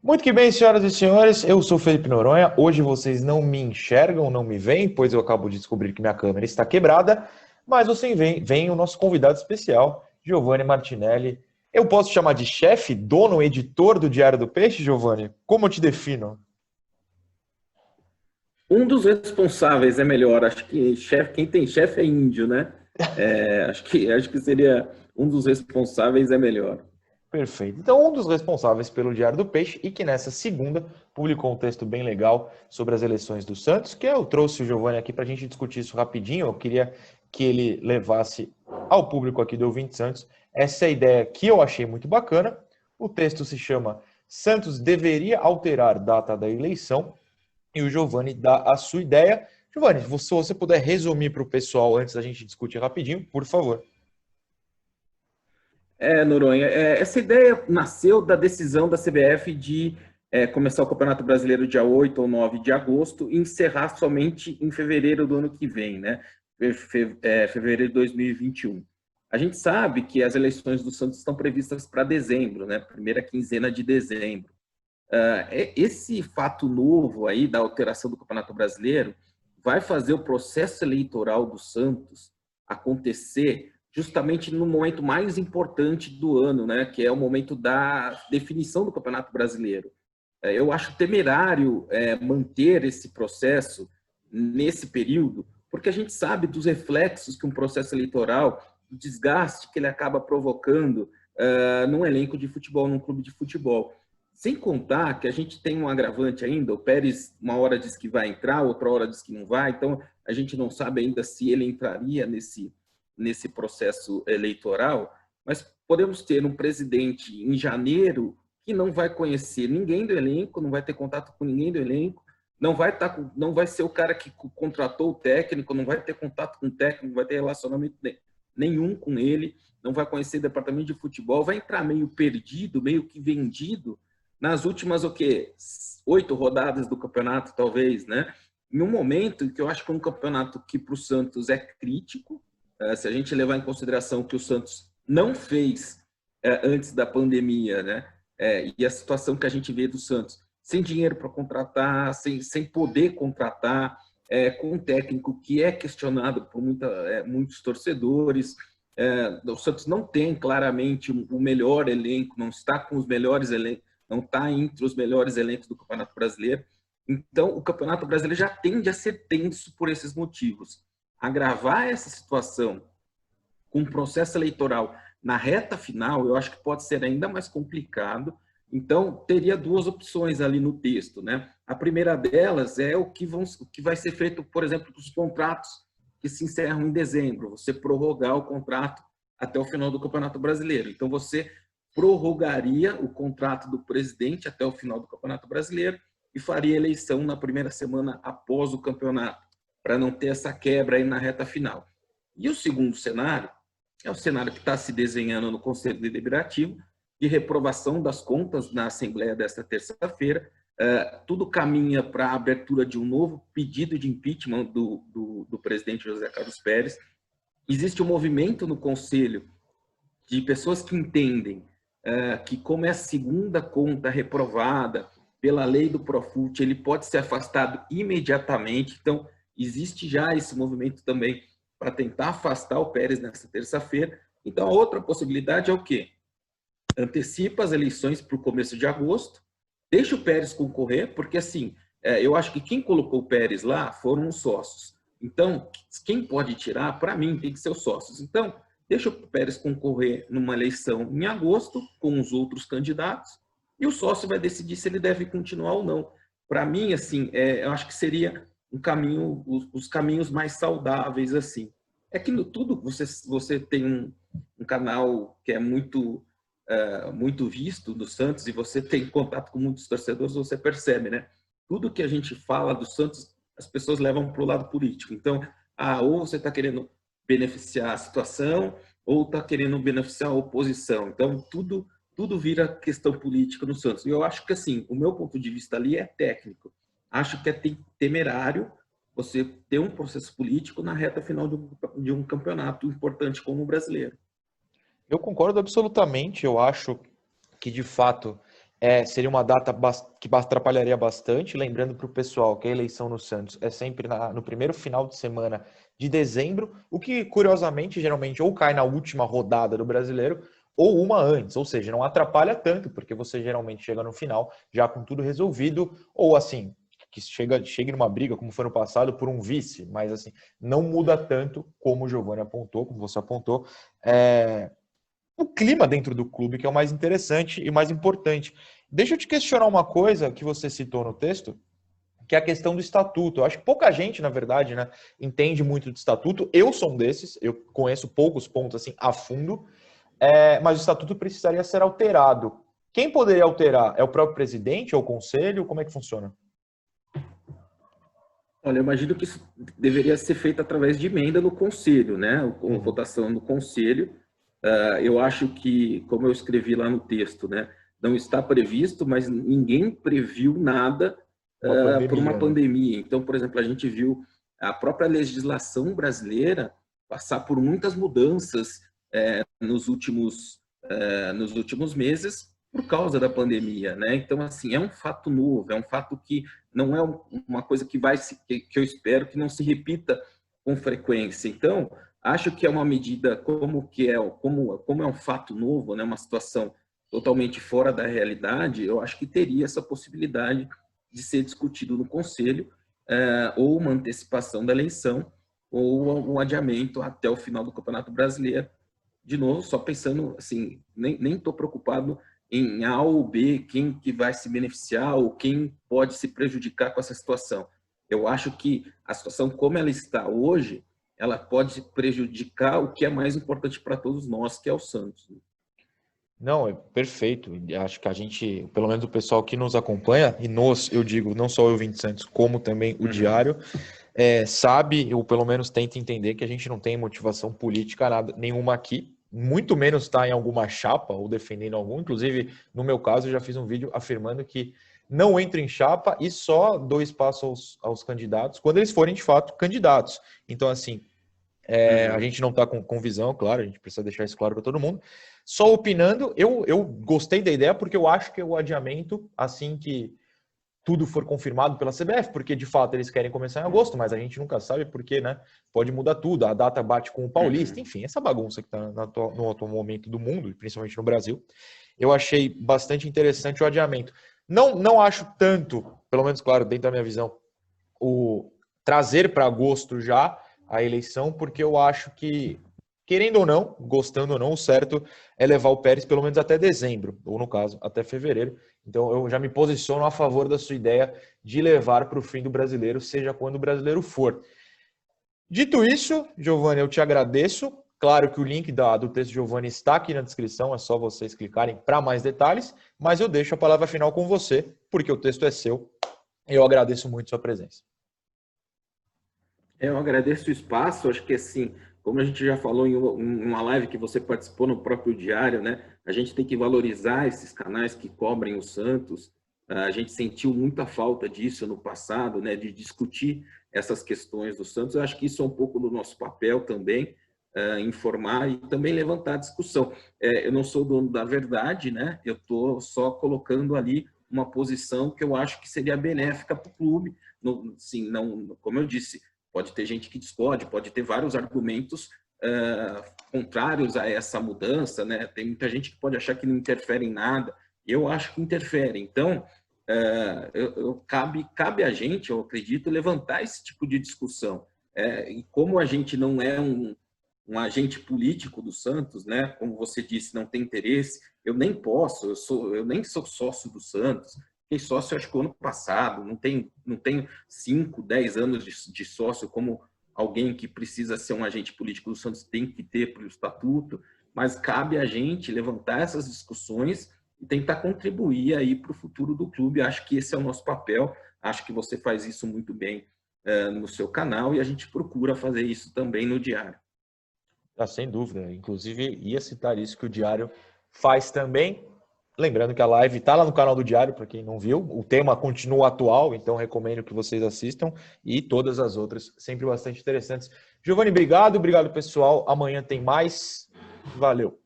Muito que bem, senhoras e senhores, eu sou Felipe Noronha. Hoje vocês não me enxergam, não me veem, pois eu acabo de descobrir que minha câmera está quebrada, mas você vem o nosso convidado especial, Giovanni Martinelli. Eu posso chamar de chefe, dono, editor do Diário do Peixe, Giovanni? Como eu te defino? Um dos responsáveis é melhor. Acho que chefe, quem tem chefe é índio, né? Acho que seria um dos responsáveis é melhor. Perfeito. Então, um dos responsáveis pelo Diário do Peixe e que nessa segunda publicou um texto bem legal sobre as eleições do Santos, que eu trouxe o Giovanni aqui para a gente discutir isso rapidinho. Eu queria que ele levasse ao público aqui do Ouvinte Santos essa ideia que eu achei muito bacana. O texto se chama Santos deveria alterar data da eleição e o Giovanni dá a sua ideia. Giovanni, se você puder resumir para o pessoal antes da gente discutir rapidinho, por favor. Noronha, essa ideia nasceu da decisão da CBF de começar o Campeonato Brasileiro dia 8 ou 9 de agosto e encerrar somente em fevereiro do ano que vem, né? Fevereiro de 2021. A gente sabe que as eleições do Santos estão previstas para dezembro, né? Primeira quinzena de dezembro. Esse fato novo aí da alteração do Campeonato Brasileiro vai fazer o processo eleitoral do Santos acontecer justamente no momento mais importante do ano, né, que é o momento da definição do Campeonato Brasileiro. Eu acho temerário manter esse processo nesse período, porque a gente sabe dos reflexos que um processo eleitoral, o desgaste que ele acaba provocando num elenco de futebol, num clube de futebol. Sem contar que a gente tem um agravante ainda, o Pérez uma hora diz que vai entrar, outra hora diz que não vai, então a gente não sabe ainda se ele entraria nesse processo eleitoral, mas podemos ter um presidente em janeiro que não vai conhecer ninguém do elenco, não vai ter contato com ninguém do elenco, não vai ser o cara que contratou o técnico, não vai ter contato com o técnico, não vai ter relacionamento nenhum com ele, não vai conhecer o departamento de futebol, vai entrar meio perdido, meio que vendido nas últimas, 8 rodadas do campeonato, talvez, né? Em um momento que eu acho que é um campeonato que para o Santos é crítico, se a gente levar em consideração que o Santos não fez antes da pandemia, né? E a situação que a gente vê do Santos, sem dinheiro para contratar, sem poder contratar, com um técnico que é questionado por muitos torcedores. O Santos não tem claramente o melhor elenco, não está com os melhores elencos, não está entre os melhores elencos do Campeonato Brasileiro. Então, o Campeonato Brasileiro já tende a ser tenso por esses motivos. Agravar essa situação com um processo eleitoral na reta final, eu acho que pode ser ainda mais complicado. Então, teria duas opções ali no texto, né? A primeira delas é o que vai ser feito, por exemplo, com os contratos que se encerram em dezembro, você prorrogar o contrato até o final do Campeonato Brasileiro. Então, você prorrogaria o contrato do presidente até o final do Campeonato Brasileiro e faria eleição na primeira semana após o campeonato, para não ter essa quebra aí na reta final. E o segundo cenário é o cenário que está se desenhando no Conselho Deliberativo, de reprovação das contas na Assembleia desta terça-feira. Tudo caminha para a abertura de um novo pedido de impeachment do presidente José Carlos Pérez. Existe um movimento no Conselho de pessoas que entendem que, como é a segunda conta reprovada pela lei do Profut, ele pode ser afastado imediatamente. Então, existe já esse movimento também para tentar afastar o Pérez nessa terça-feira. Então, a outra possibilidade é o quê? Antecipa as eleições para o começo de agosto, deixa o Pérez concorrer, porque assim, eu acho que quem colocou o Pérez lá foram os sócios. Então, quem pode tirar, para mim, tem que ser os sócios. Então, deixa o Pérez concorrer numa eleição em agosto com os outros candidatos e o sócio vai decidir se ele deve continuar ou não. Para mim, assim, eu acho que seria um caminho, os caminhos mais saudáveis, assim. É que no tudo você tem um canal que é muito visto do Santos e você tem contato com muitos torcedores, você percebe, né? Tudo que a gente fala do Santos, as pessoas levam para o lado político. Então, ou você está querendo beneficiar a situação, ou está querendo beneficiar a oposição. Então, tudo vira questão política no Santos. E eu acho que, assim, o meu ponto de vista ali é técnico. Acho que é temerário você ter um processo político na reta final de um campeonato importante como o brasileiro. Eu concordo absolutamente. Eu acho que, de fato, seria uma data que atrapalharia bastante, lembrando para o pessoal que a eleição no Santos é sempre no primeiro final de semana de dezembro, o que, curiosamente, geralmente ou cai na última rodada do Brasileiro ou uma antes, ou seja, não atrapalha tanto, porque você geralmente chega no final já com tudo resolvido, ou assim, que chegue numa briga, como foi no passado, por um vice, mas assim, não muda tanto como o Giovani apontou, como você apontou, o clima dentro do clube, que é o mais interessante e mais importante. Deixa eu te questionar uma coisa que você citou no texto, que é a questão do estatuto. Eu acho que pouca gente, na verdade, né, entende muito de estatuto. Eu sou um desses, eu conheço poucos pontos assim a fundo, mas o estatuto precisaria ser alterado. Quem poderia alterar? É o próprio presidente ou o conselho? Como é que funciona? Olha, eu imagino que isso deveria ser feito através de emenda no conselho, né? Com Uhum. votação no conselho. Eu acho que, como eu escrevi lá no texto, né? Não está previsto, mas ninguém previu nada Uma por uma pandemia, né? pandemia. Então, por exemplo, a gente viu a própria legislação brasileira passar por muitas mudanças nos últimos meses por causa da pandemia, né? Então, assim, é um fato novo, é um fato que não é uma coisa que que eu espero que não se repita com frequência. Então, acho que é uma medida como é um fato novo, né? Uma situação totalmente fora da realidade. Eu acho que teria essa possibilidade de ser discutido no Conselho, ou uma antecipação da eleição ou um adiamento até o final do Campeonato Brasileiro. De novo, só pensando assim, nem estou preocupado em A ou B, quem que vai se beneficiar ou quem pode se prejudicar com essa situação. Eu acho que a situação como ela está hoje, ela pode prejudicar o que é mais importante para todos nós, que é o Santos. Não, é perfeito. Acho que a gente, pelo menos o pessoal que nos acompanha, e eu digo, não só o Vinte Santos, como também o Uhum. Diário, sabe, ou pelo menos tenta entender que a gente não tem motivação política nenhuma aqui, muito menos está em alguma chapa ou defendendo algum. Inclusive, no meu caso, eu já fiz um vídeo afirmando que não entro em chapa e só dou espaço aos candidatos quando eles forem de fato candidatos. Então, assim, a Uhum. gente não está com visão, claro, a gente precisa deixar isso claro para todo mundo. Só opinando, eu gostei da ideia porque eu acho que o adiamento, assim que tudo for confirmado pela CBF, porque de fato eles querem começar em agosto, mas a gente nunca sabe porque, né? Pode mudar tudo, a data bate com o Paulista, Uhum. enfim, essa bagunça que está no atual momento do mundo, principalmente no Brasil. Eu achei bastante interessante o adiamento. Não acho tanto, pelo menos, claro, dentro da minha visão, o trazer para agosto já a eleição, porque eu acho que, querendo ou não, gostando ou não, o certo é levar o Pérez pelo menos até dezembro, ou no caso, até fevereiro. Então eu já me posiciono a favor da sua ideia de levar para o fim do brasileiro, seja quando o brasileiro for. Dito isso, Giovanni, eu te agradeço. Claro que o link do texto de Giovanni está aqui na descrição, é só vocês clicarem para mais detalhes, mas eu deixo a palavra final com você, porque o texto é seu. E eu agradeço muito sua presença. Eu agradeço o espaço, acho que assim, como a gente já falou em uma live que você participou no próprio Diário, né? A gente tem que valorizar esses canais que cobrem o Santos. A gente sentiu muita falta disso no passado, né? De discutir essas questões do Santos. Eu acho que isso é um pouco do nosso papel também, informar e também levantar a discussão. Eu não sou dono da verdade, né? Eu estou só colocando ali uma posição que eu acho que seria benéfica para o clube. Sim, não, como eu disse, pode ter gente que discorde, pode ter vários argumentos contrários a essa mudança, né? Tem muita gente que pode achar que não interfere em nada. Eu acho que interfere. Então, cabe a gente, eu acredito, levantar esse tipo de discussão. E como a gente não é um agente político do Santos, né? Como você disse, não tem interesse. Eu nem posso, eu nem sou sócio do Santos. Fiquei sócio, acho que ano passado. Não tenho 5, 10 anos de sócio como alguém que precisa ser um agente político do Santos tem que ter pelo estatuto. Mas cabe a gente levantar essas discussões e tentar contribuir aí para o futuro do clube. Acho que esse é o nosso papel. Acho que você faz isso muito bem no seu canal e a gente procura fazer isso também no diário. Sem dúvida. Inclusive, ia citar isso que o Diário faz também. Lembrando que a live está lá no canal do Diário, para quem não viu. O tema continua atual, então recomendo que vocês assistam. E todas as outras, sempre bastante interessantes. Giovanni, obrigado pessoal. Amanhã tem mais. Valeu.